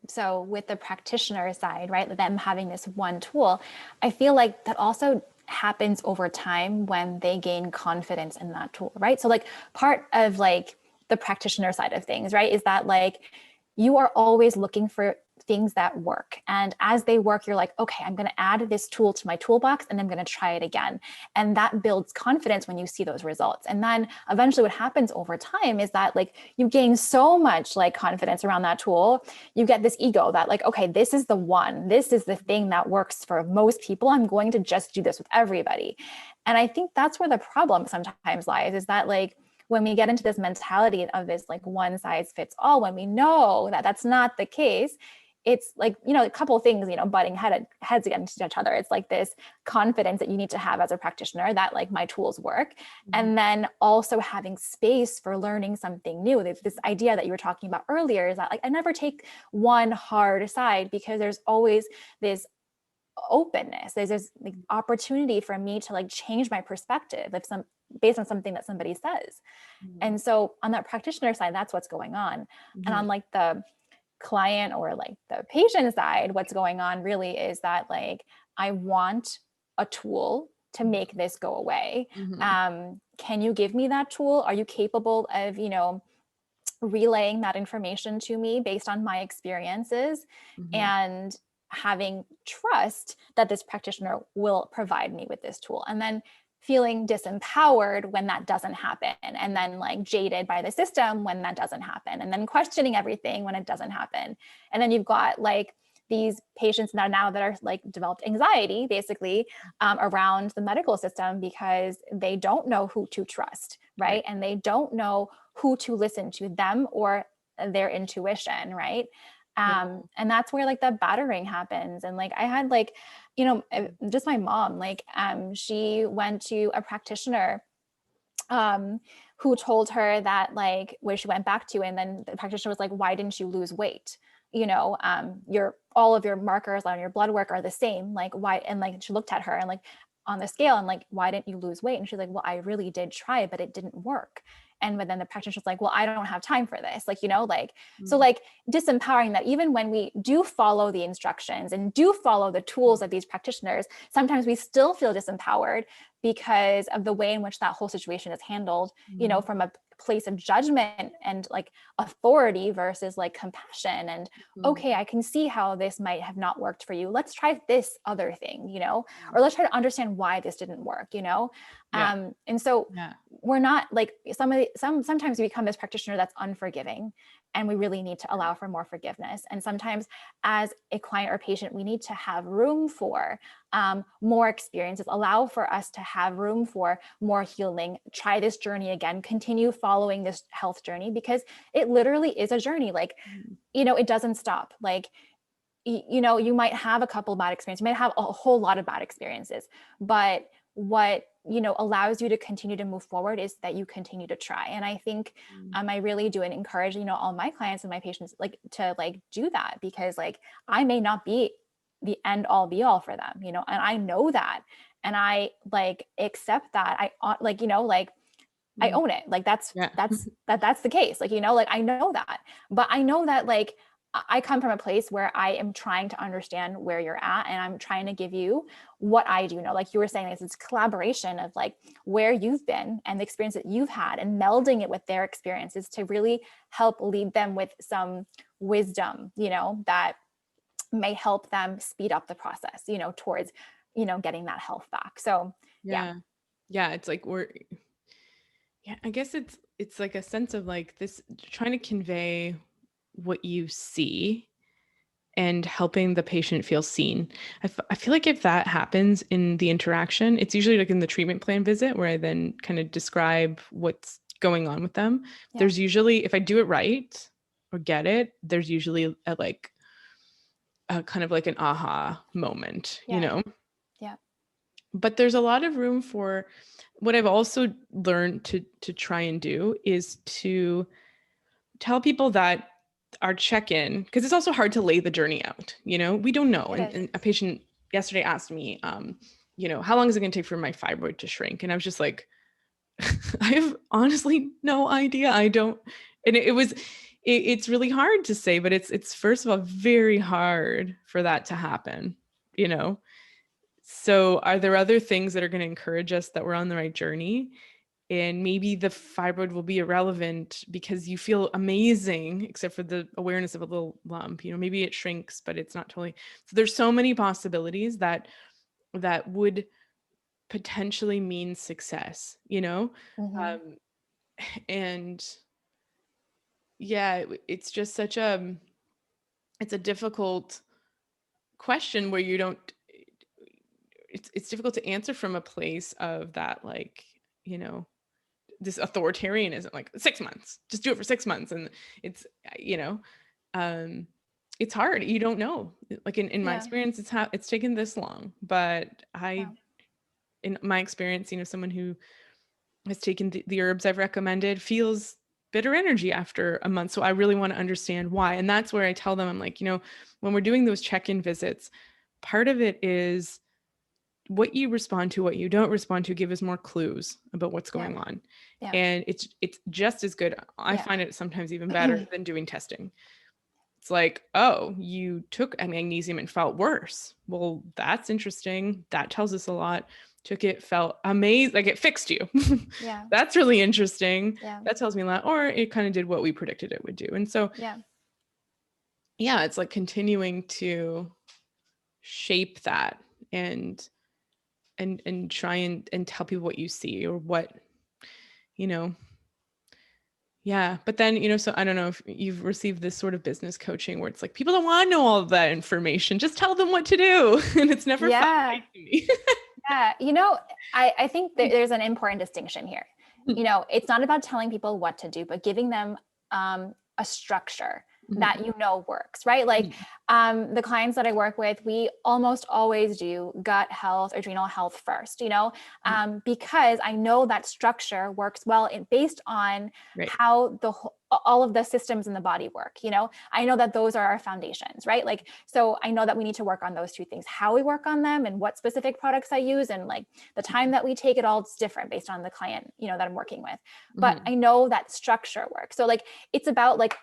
so with the practitioner side, right, them having this one tool, I feel like that also happens over time when they gain confidence in that tool, right? So like part of like the practitioner side of things, right, is that like you are always looking for things that work. And as they work, you're like, okay, I'm going to add this tool to my toolbox and I'm going to try it again. And that builds confidence when you see those results. And then eventually what happens over time is that like you gain so much like confidence around that tool. You get this ego that like, okay, this is the one, this is the thing that works for most people. I'm going to just do this with everybody. And I think that's where the problem sometimes lies, is that like, when we get into this mentality of this like one size fits all, when we know that that's not the case, it's like, a couple of things, butting heads against each other. It's like this confidence that you need to have as a practitioner that like my tools work. Mm-hmm. And then also having space for learning something new. There's this idea that you were talking about earlier is that like, I never take one hard side because there's always this openness. There's this like opportunity for me to like change my perspective based on something that somebody says. Mm-hmm. And so on that practitioner side, that's what's going on. Mm-hmm. And on like the client or like the patient side, what's going on really is that like, I want a tool to make this go away. Mm-hmm. Can you give me that tool? Are you capable of, relaying that information to me based on my experiences? Mm-hmm. And having trust that this practitioner will provide me with this tool. And then feeling disempowered when that doesn't happen, and then like jaded by the system when that doesn't happen, and then questioning everything when it doesn't happen. And then you've got like these patients now that are like developed anxiety basically around the medical system because they don't know who to trust, right? And they don't know who to listen to, them or their intuition, right? And that's where like the battering happens. And like I had like, you know, just my mom, like she went to a practitioner who told her that like where she went back to, and then the practitioner was like, why didn't you lose weight? You know, your all of your markers on your blood work are the same, like why? And like she looked at her and like on the scale and like, why didn't you lose weight? And she's like, well, I really did try, but it didn't work. And but then the practitioner was like, well, I don't have time for this, like, you know, like so like disempowering that even when we do follow the instructions and do follow the tools of these practitioners, sometimes we still feel disempowered because of the way in which that whole situation is handled, you know, from a place of judgment and like authority versus like compassion and okay, I can see how this might have not worked for you, let's try this other thing, you know, or let's try to understand why this didn't work, you know. And so we're not like sometimes we become this practitioner that's unforgiving, and we really need to allow for more forgiveness. And sometimes as a client or patient, we need to have room for more experiences, allow for us to have room for more healing, try this journey again, continue following this health journey, because it literally is a journey. Like, you know, it doesn't stop. Like, you know, you might have a couple of bad experiences, you might have a whole lot of bad experiences, but what, you know, allows you to continue to move forward is that you continue to try. And I think I really do and encourage, you know, all my clients and my patients like to like do that, because like I may not be the end all be all for them, you know, and I know that, and I like accept that. I like, you know, like I own it. Like that's the case. Like, you know, like I know that, but I know that like I come from a place where I am trying to understand where you're at, and I'm trying to give you what I do know. Like you were saying, it's collaboration of like where you've been and the experience that you've had, and melding it with their experiences to really help lead them with some wisdom, you know, that may help them speed up the process, you know, towards, you know, getting that health back. So yeah, it's like I guess it's like a sense of like this, trying to convey what you see and helping the patient feel seen. I feel like if that happens in the interaction, it's usually like in the treatment plan visit where I then kind of describe what's going on with them. There's usually, if I do it right or get it, there's usually a kind of like an aha moment, you know? But there's a lot of room for what I've also learned to try and do is to tell people that our check-in, because it's also hard to lay the journey out, you know, we don't know. And a patient yesterday asked me, you know, how long is it going to take for my fibroid to shrink? And I was just like, I have honestly no idea. I don't, and it's really hard to say, but it's first of all, very hard for that to happen, you know? So are there other things that are going to encourage us that we're on the right journey? And maybe the fibroid will be irrelevant because you feel amazing, except for the awareness of a little lump, you know, maybe it shrinks, but it's not totally. So there's so many possibilities that would potentially mean success, you know? And yeah, it's just such it's a difficult question where you don't, it's difficult to answer from a place of that, like, you know, this authoritarianism, like 6 months, just do it for 6 months. And it's, you know, it's hard. You don't know, like in my experience, it's taken this long, but in my experience, you know, someone who has taken the herbs I've recommended feels bitter energy after a month. So I really want to understand why. And that's where I tell them, I'm like, you know, when we're doing those check-in visits, part of it is what you respond to, what you don't respond to, give us more clues about what's going on. And it's just as good. I find it sometimes even better than doing testing. It's like, oh, you took a magnesium and felt worse. Well, that's interesting. That tells us a lot. Took it, felt amazing, like it fixed you. That's really interesting. That tells me a lot. Or it kind of did what we predicted it would do. And so, it's like continuing to shape that. And and try and tell people what you see or what, you know. Yeah. But then, so I don't know if you've received this sort of business coaching where it's like, people don't want to know all of that information. Just tell them what to do. And it's never fun Yeah. to me. Yeah. I think there's an important distinction here. It's not about telling people what to do, but giving them a structure Mhm. that works, right? Like Mhm. the clients that I work with, we almost always do gut health, adrenal health first, Mhm. because I know that structure works well based on Right. how all of the systems in the body work. I know that those are our foundations, right? Like, so I know that we need to work on those two things, how we work on them and what specific products I use and like the time that we take it all. It's different based on the client, that I'm working with. But Mhm. I know that structure works. So like, it's about like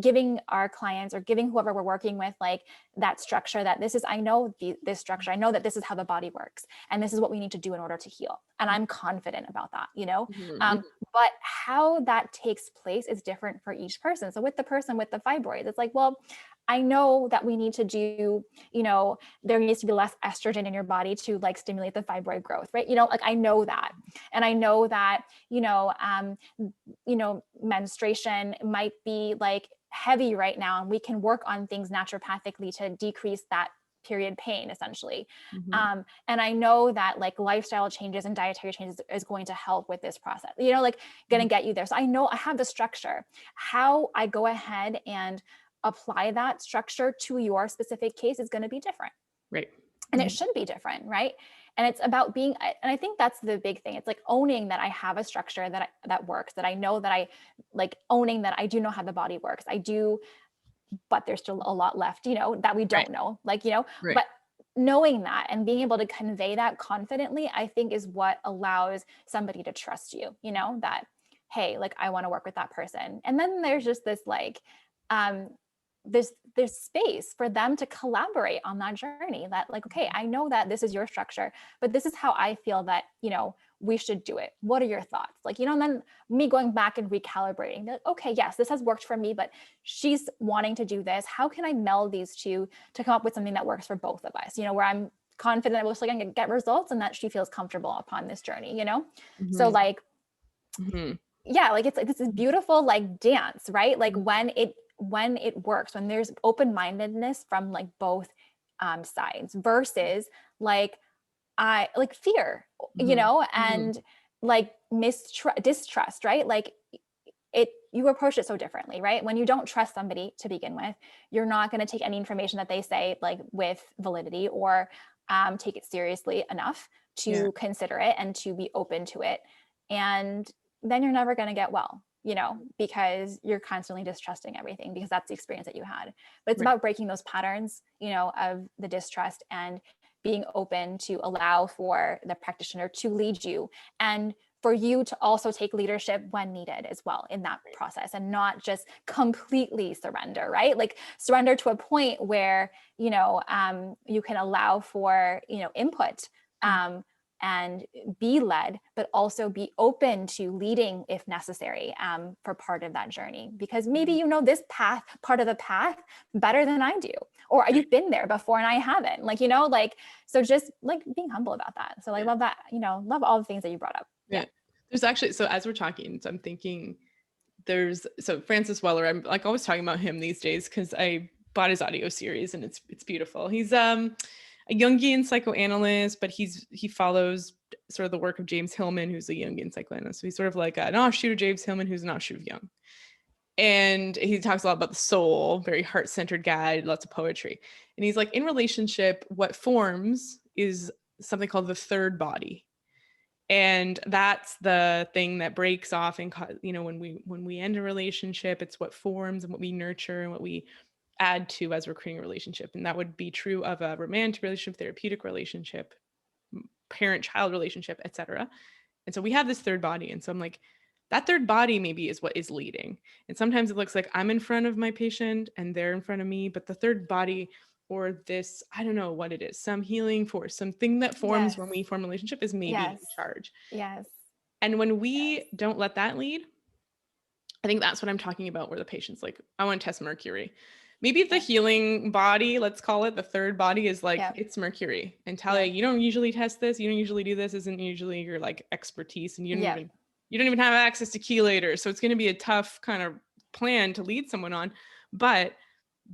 giving our clients or giving whoever we're working with, like that structure that I know this structure, I know that this is how the body works and this is what we need to do in order to heal. And I'm confident about that, Mhm. but how that takes place is different for each person. So with the person with the fibroids, it's like, well, I know that we need to do, there needs to be less estrogen in your body to like stimulate the fibroid growth, right? Like I know that. And I know that, menstruation might be like heavy right now, and we can work on things naturopathically to decrease that period pain essentially. Mhm. And I know that like lifestyle changes and dietary changes is going to help with this process, like going Mhm. to get you there. So I know I have the structure. How I go ahead and apply that structure to your specific case is going to be different. Right. And it Mhm. should be different, right? And it's about and I think that's the big thing. It's like owning that I have a structure that works, that I know that I like owning that I do know how the body works. I do, but there's still a lot left, that we Right. don't know, like, Right. but knowing that and being able to convey that confidently, I think is what allows somebody to trust you, that, hey, like I want to work with that person. And then there's just this like, um, there's space for them to collaborate on that journey, that like, okay, I know that this is your structure, but this is how I feel that, we should do it. What are your thoughts? Like, and then me going back and recalibrating, like, okay, yes, this has worked for me, but she's wanting to do this. How can I meld these two to come up with something that works for both of us, where I'm confident that we're still going to get results and that she feels comfortable upon this journey. So Mhm. like, Mhm. yeah, like it's like this is beautiful like dance, right? Like Mhm. when it works, when there's open-mindedness from like both sides versus like I like fear, Mhm. Mhm. and like distrust, right? Like you approach it so differently, right? When you don't trust somebody to begin with, you're not going to take any information that they say like with validity or take it seriously enough Yeah. to consider it and to be open to it. And then you're never going to get well, because you're constantly distrusting everything because that's the experience that you had. But it's Right. about breaking those patterns, of the distrust and being open to allow for the practitioner to lead you and for you to also take leadership when needed as well in that Right. process and not just completely surrender, right? Like surrender to a point where, you can allow for, input Mhm. and be led, but also be open to leading if necessary for part of that journey. Because maybe Mhm. this part of the path better than I do, or Right. you've been there before and I haven't. Like, like, so just like being humble about that. So I Yeah. love that, love all the things that you brought up. Yeah. Yeah. There's actually, so as we're talking, so I'm thinking so Francis Weller, I'm like always talking about him these days because I bought his audio series and it's beautiful. He's a Jungian psychoanalyst, but he follows sort of the work of James Hillman, who's a Jungian psychoanalyst. So he's sort of like an offshoot of James Hillman, who's an offshoot of Jung. And he talks a lot about the soul, very heart-centered guy, lots of poetry. And he's like, in relationship, what forms is something called the third body. And that's the thing that breaks off and when we end a relationship, it's what forms and what we nurture and what we add to as we're creating a relationship. And that would be true of a romantic relationship, therapeutic relationship, parent-child relationship, etc. And so we have this third body. And so I'm like, that third body maybe is what is leading. And sometimes it looks like I'm in front of my patient and they're in front of me, but the third body or this, I don't know what it is, some healing force, something that forms Yes. when we form a relationship is maybe Yes. in charge. Yes. And when Yes. we don't let that lead, I think that's what I'm talking about, where the patient's like, I want to test mercury. Maybe the Yeah. healing body, let's call it the third body, is like, Yeah. it's Mercury. And Talia, Yeah. you don't usually test this. You don't usually do this. Isn't usually your like expertise, and Yeah. you don't even have access to chelators. So it's going to be a tough kind of plan to lead someone on. But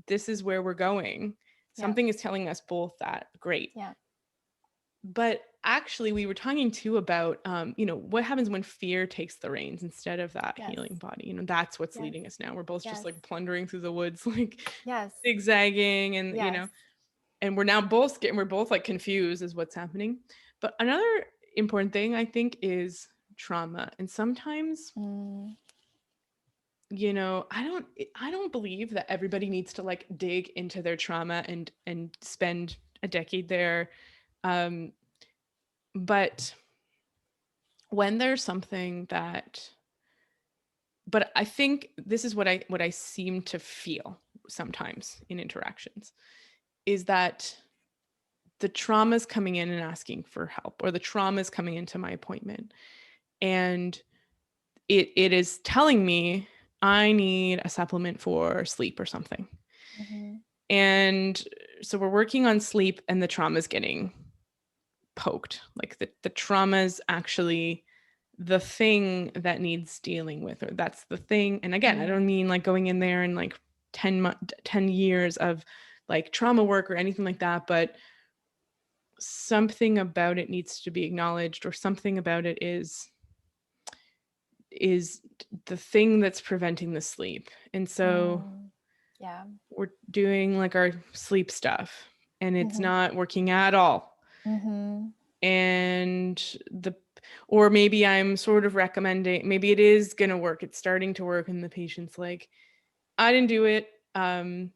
this is where we're going. Yeah. Something is telling us both that. Great. Yeah. But actually, we were talking too about, what happens when fear takes the reins instead of that Yes. healing body. That's what's Yes. leading us now. We're both just Yes. like plundering through the woods, like Yes. zigzagging, and Yes. and we're both like confused as what's happening. But another important thing I think is trauma. And sometimes, I don't believe that everybody needs to like dig into their trauma and spend a decade there. But when there's something but I think this is what I seem to feel sometimes in interactions, is that the trauma's coming in and asking for help, or the trauma's coming into my appointment, and it is telling me I need a supplement for sleep or something. And so we're working on sleep, and the trauma's getting poked. Like the trauma's actually the thing that needs dealing with, or that's the thing. And again, I don't mean like going in there and like 10 years of like trauma work or anything like that, but something about it needs to be acknowledged, or something about it is the thing that's preventing the sleep. And so Yeah. we're doing like our sleep stuff, and it's not working at all. And or maybe I'm sort of recommending, maybe it is going to work, it's starting to work, and the patient's like, I didn't do it. And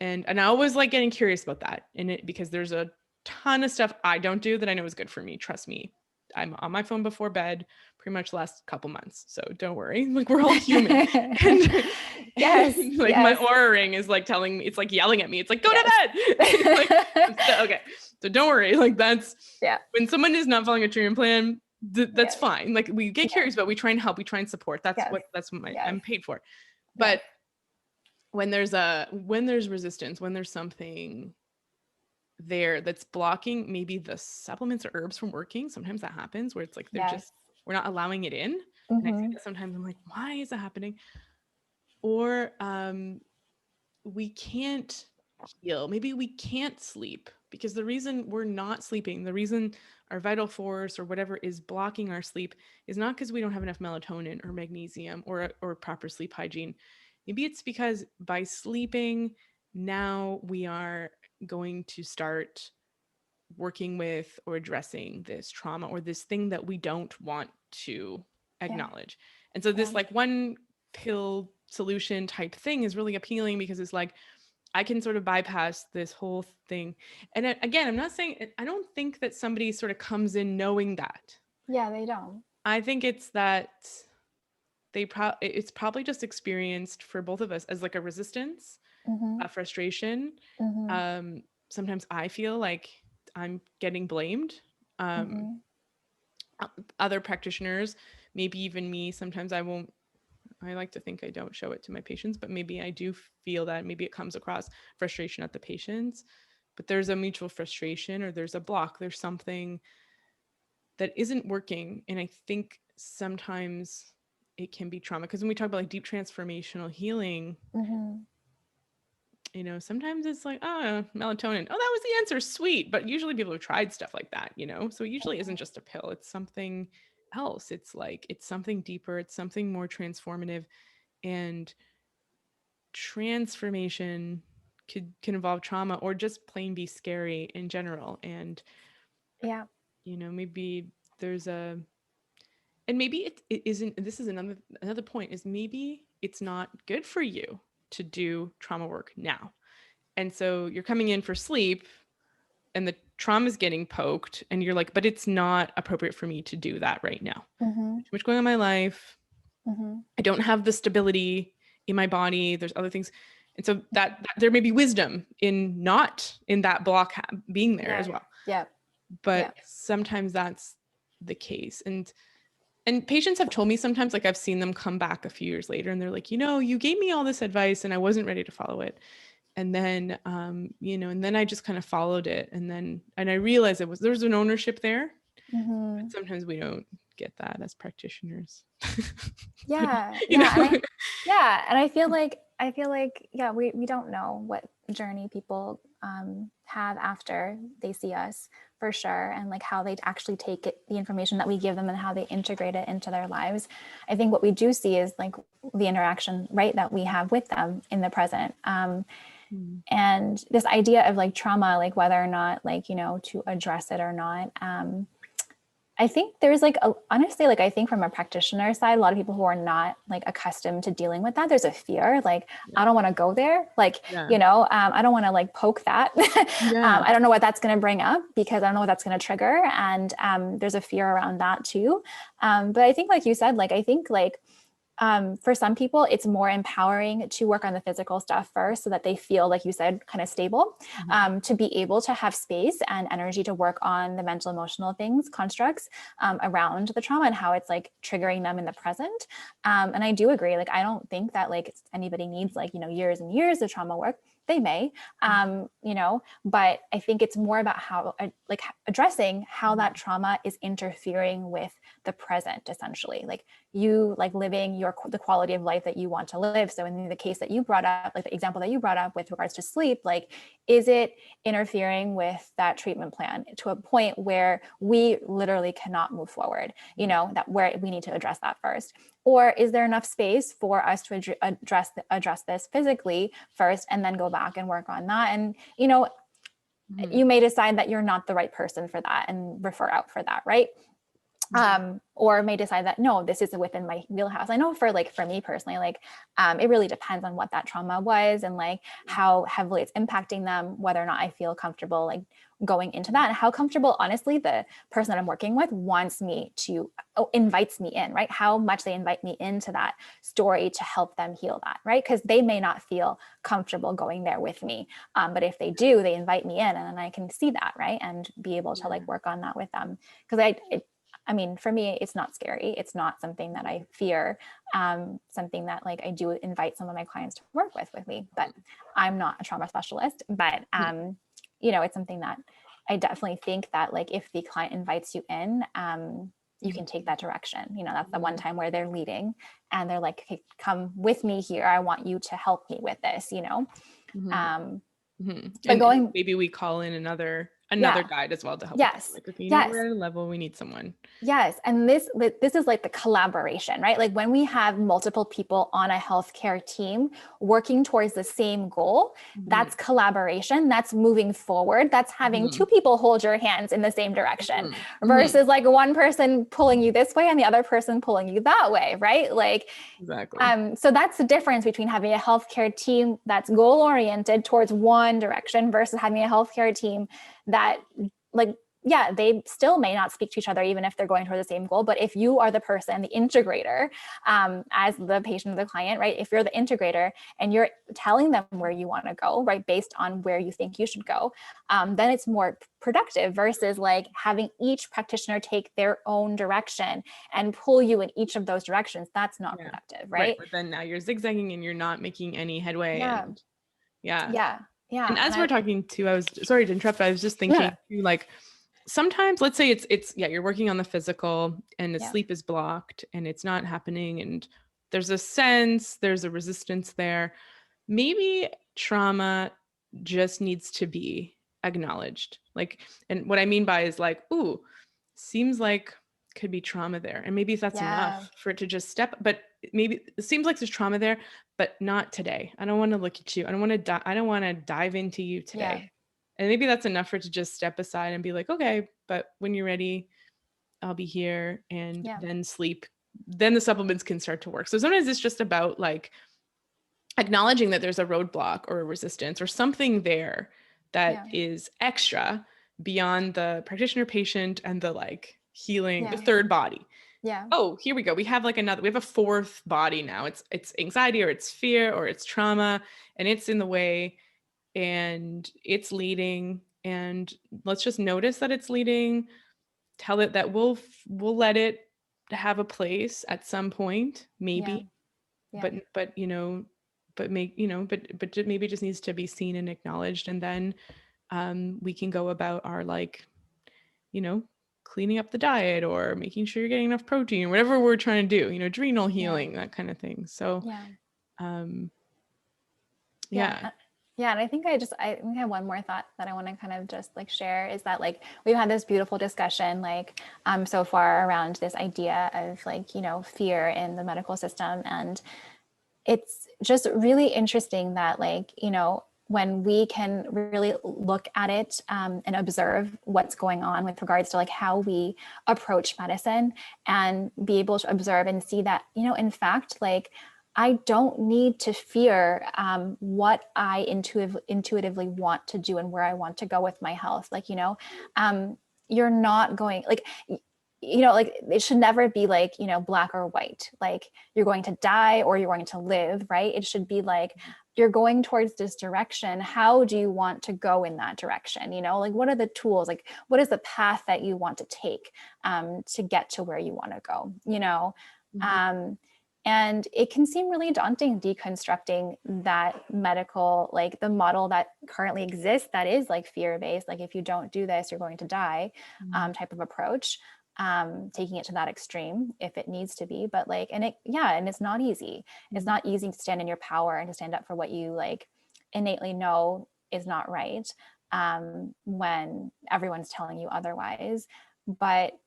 I always like getting curious about that, because there's a ton of stuff I don't do that I know is good for me. Trust me, I'm on my phone before bed pretty much the last couple months, so don't worry. Like, we're all human. And Yes. like, yes. my Aura ring is like telling me, it's like yelling at me, it's like, go Yes. to bed. It's like, okay, so don't worry. Like, that's when someone is not following a treatment plan, that's fine. Like, we get curious, but we try and help, we try and support. That's what I'm paid for. But when there's resistance, when there's something there that's blocking maybe the supplements or herbs from working, sometimes that happens, where it's like we're not allowing it in. And I think that sometimes I'm like, why is that happening? Or we can't heal. Maybe we can't sleep, because the reason we're not sleeping, the reason our vital force or whatever is blocking our sleep, is not because we don't have enough melatonin or magnesium or proper sleep hygiene. Maybe it's because by sleeping, now we are going to start working with or addressing this trauma, or this thing that we don't want to acknowledge. And so this like one pill solution type thing is really appealing, because it's like, I can sort of bypass this whole thing. And again, I'm not saying, I don't think that somebody sort of comes in knowing that. Yeah, they don't. I think it's that it's probably just experienced for both of us as like a resistance, a frustration. Sometimes I feel like I'm getting blamed. Other practitioners, maybe even me, sometimes I like to think I don't show it to my patients, but maybe I do feel that. Maybe it comes across frustration at the patients, but there's a mutual frustration, or there's a block, there's something that isn't working. And I think sometimes it can be trauma, because when we talk about like deep transformational healing, sometimes it's like, oh, melatonin, oh, that was the answer, sweet. But usually people have tried stuff like that, so it usually isn't just a pill, it's something else. It's like, it's something deeper, it's something more transformative. And transformation can involve trauma, or just plain be scary in general. And maybe there's and maybe it isn't, this is another point, is maybe it's not good for you to do trauma work now. And so you're coming in for sleep, and the trauma is getting poked, and you're like, but it's not appropriate for me to do that right now. Too much going on in my life. I don't have the stability in my body. There's other things. And so that there may be wisdom in not in that block being there as well. But sometimes that's the case. And patients have told me sometimes, like, I've seen them come back a few years later, and they're like, you gave me all this advice and I wasn't ready to follow it. And then, and then I just kind of followed it. And I realized there's an ownership there, but Mhm. sometimes we don't get that as practitioners. Yeah, You yeah, know? and I feel like yeah, we don't know what journey people have after they see us for sure, and like how they actually take it, the information that we give them, and how they integrate it into their lives. I think what we do see is like the interaction, right, that we have with them in the present. Mm. And this idea of like trauma, like whether or not like, you know, to address it or not. I think there's like honestly, like I think from a practitioner side, a lot of people who are not like accustomed to dealing with that, there's a fear like Yeah. I don't want to go there, like Yeah. I don't want to like poke that. Yeah. I don't know what that's going to bring up because I don't know what that's going to trigger, and there's a fear around that too. But I think like you said, like I think like for some people, it's more empowering to work on the physical stuff first so that they feel, like you said, kind of stable, Mhm. to be able to have space and energy to work on the mental, emotional things, constructs around the trauma and how it's like triggering them in the present. And I do agree. Like, I don't think that like anybody needs like, years and years of trauma work. They may, but I think it's more about how, like, addressing how that trauma is interfering with the present, essentially. Like, you like living the quality of life that you want to live. So in the case that you brought up, like the example that you brought up with regards to sleep, like, is it interfering with that treatment plan to a point where we literally cannot move forward, that where we need to address that first? Or is there enough space for us to address this physically first and then go back and work on that? And Mhm. you may decide that you're not the right person for that and refer out for that, right? Mhm. Or may decide that no, this isn't within my wheelhouse. I know for me personally, like it really depends on what that trauma was and like how heavily it's impacting them, whether or not I feel comfortable like going into that, and how comfortable, honestly, the person that I'm working with wants me to, invites me in, right? How much they invite me into that story to help them heal that, right? Because they may not feel comfortable going there with me, but if they do, they invite me in, and then I can see that, right, and be able to like work on that with them. Because I mean, for me, it's not scary. It's not something that I fear. Something that like I do invite some of my clients to work with me, but I'm not a trauma specialist. But it's something that I definitely think that like if the client invites you in, you can take that direction. That's the one time where they're leading and they're like, okay, come with me here. I want you to help me with this. Mhm. Um, Mhm. but And going, maybe we call in another yeah, guide as well to help with that. yes, Like, okay, yes. we're at a level, we need someone. Yes, and this is like the collaboration, right? Like when we have multiple people on a healthcare team working towards the same goal, Mhm. that's collaboration, that's moving forward, that's having two Mhm. people hold your hands in the same direction Mhm. Mhm. versus like one person pulling you this way and the other person pulling you that way, right? Like Exactly. so that's the difference between having a healthcare team that's goal oriented towards one direction versus having a healthcare team that like, yeah, they still may not speak to each other even if they're going toward the same goal. But if you are the person, the integrator, as the patient or the client, right? If you're the integrator and you're telling them where you want to go, right, based on where you think you should go, then it's more productive versus like having each practitioner take their own direction and pull you in each of those directions. That's not Yeah. productive, Right. right? But then now you're zigzagging and you're not making any headway. Yeah, And yeah. yeah, And yeah. as we're talking too, I was sorry to interrupt, but I was just Yeah, thinking too, like sometimes let's say it's yeah, you're working on the physical and the yeah, sleep is blocked and it's not happening and there's a resistance there. Maybe trauma just needs to be acknowledged. Like, and what I mean by is like, ooh, seems like could be trauma there. And maybe that's yeah, enough for it to just step, but maybe it seems like there's trauma there, but not today. I don't want to look at you. I don't want to dive into you yeah, today. And maybe that's enough for it to just step aside and be like, okay, but when you're ready, I'll be here, and yeah, then sleep. Then the supplements can start to work. So sometimes it's just about like acknowledging that there's a roadblock or a resistance or something there that yeah, is extra beyond the practitioner patient and the like healing, the yeah, third body. yeah, Oh, here we go. We have a fourth body now. It's anxiety or it's fear or it's trauma, and it's in the way and it's leading, and let's just notice that it's leading, tell it that we'll let it have a place at some point, yeah, maybe, yeah, but but maybe it just needs to be seen and acknowledged. And then we can go about our, like, cleaning up the diet or making sure you're getting enough protein, or whatever we're trying to do, adrenal healing, that kind of thing. So, Yeah. Yeah. yeah. Yeah. And I think I have one more thought that I want to kind of just like share, is that like we've had this beautiful discussion like so far around this idea of like, fear in the medical system. And it's just really interesting that like, when we can really look at it and observe what's going on with regards to like how we approach medicine, and be able to observe and see that, in fact, like I don't need to fear what I intuitively want to do and where I want to go with my health. Like, you're not going like, like it should never be like, black or white, like you're going to die or you're going to live, right? It should be like, you're going towards this direction. How do you want to go in that direction? Like what are the tools? Like what is the path that you want to take to get to where you want to go? And it can seem really daunting deconstructing that medical, like the model that currently exists that is like fear-based, like if you don't do this, you're going to die type of approach, taking it to that extreme if it needs to be. But like, and it's not easy. It's not easy to stand in your power and to stand up for what you like innately know is not right when everyone's telling you otherwise. But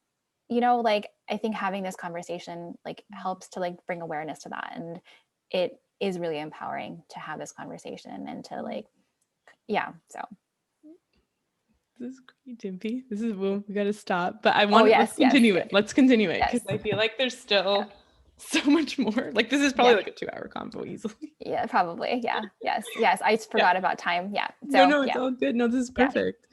like I think having this conversation like helps to like bring awareness to that, and it is really empowering to have this conversation and to like, so. This is great, Dimpi. This is, well, we got to stop, but let's continue it. Let's continue it, because I feel like there's still so much more. Like this is probably like a 2-hour convo easily. Yeah, probably. Yeah. Yes. I forgot about time. Yeah. So no, it's all good. No, this is perfect.